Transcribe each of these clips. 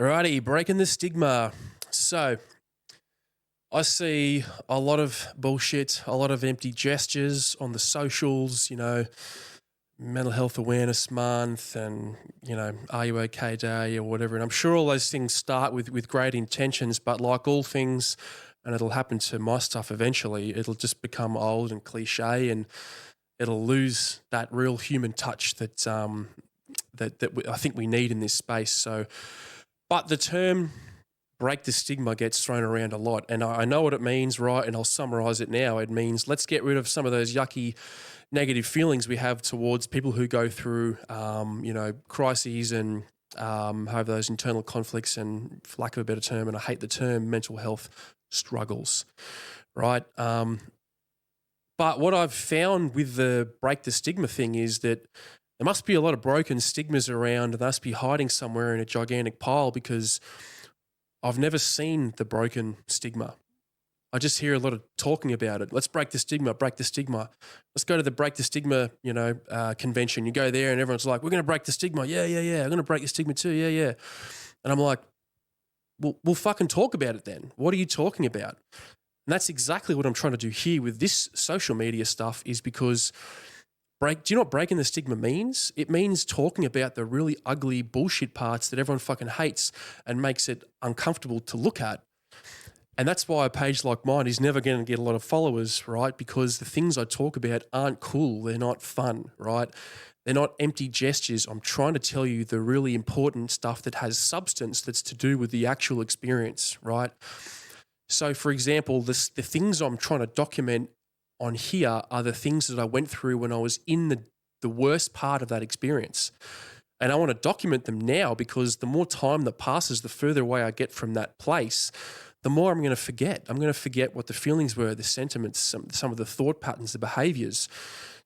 Alrighty, breaking the stigma. So I see a lot of bullshit, a lot of empty gestures on the socials, Mental Health Awareness Month and, Are You OK Day or whatever. And I'm sure all those things start with great intentions, but like all things, and it'll happen to my stuff eventually, it'll just become old and cliche and it'll lose that real human touch that I think we need in this space. So, but the term break the stigma gets thrown around a lot, and I know what it means, right? And I'll summarize it now. It means let's get rid of some of those yucky negative feelings we have towards people who go through, crises and have those internal conflicts and, for lack of a better term, and I hate the term, mental health struggles, right? But what I've found with the break the stigma thing is that there must be a lot of broken stigmas around, and they must be hiding somewhere in a gigantic pile because I've never seen the broken stigma. I just hear a lot of talking about it. Let's break the stigma, break the stigma. Let's go to the break the stigma, convention. You go there and everyone's like, we're going to break the stigma. Yeah. I'm going to break the stigma too. Yeah. And I'm like, we'll fucking talk about it then. What are you talking about? And that's exactly what I'm trying to do here with this social media stuff is because do you know what breaking the stigma means? It means talking about the really ugly bullshit parts that everyone fucking hates and makes it uncomfortable to look at. And that's why a page like mine is never going to get a lot of followers, right? Because the things I talk about aren't cool. They're not fun, right? They're not empty gestures. I'm trying to tell you the really important stuff that has substance that's to do with the actual experience, right? So, for example, the things I'm trying to document on here are the things that I went through when I was in the worst part of that experience. And I want to document them now because the more time that passes, the further away I get from that place, the more I'm going to forget. I'm going to forget what the feelings were, the sentiments, some of the thought patterns, the behaviors.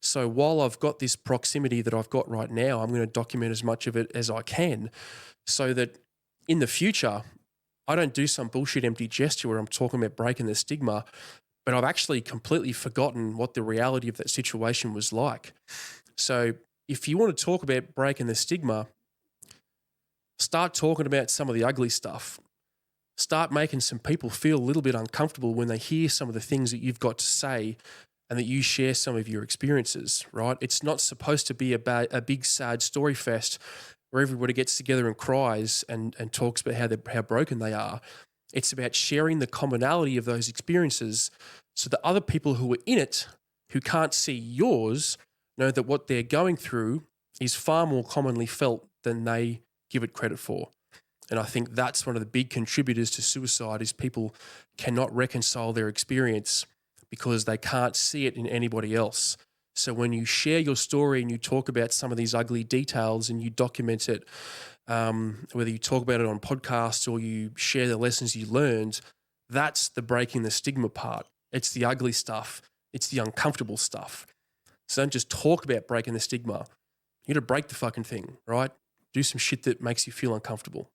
So while I've got this proximity that I've got right now, I'm going to document as much of it as I can so that in the future, I don't do some bullshit empty gesture where I'm talking about breaking the stigma, but I've actually completely forgotten what the reality of that situation was like. So if you want to talk about breaking the stigma, start talking about some of the ugly stuff. Start making some people feel a little bit uncomfortable when they hear some of the things that you've got to say and that you share some of your experiences, right? It's not supposed to be a big sad story fest where everybody gets together and cries and talks about how broken they are. It's about sharing the commonality of those experiences so that other people who are in it, who can't see yours, know that what they're going through is far more commonly felt than they give it credit for. And I think that's one of the big contributors to suicide is people cannot reconcile their experience because they can't see it in anybody else. So when you share your story and you talk about some of these ugly details and you document it, whether you talk about it on podcasts or you share the lessons you learned, that's the breaking the stigma part. It's the ugly stuff. It's the uncomfortable stuff. So don't just talk about breaking the stigma. You got to break the fucking thing, right? Do some shit that makes you feel uncomfortable.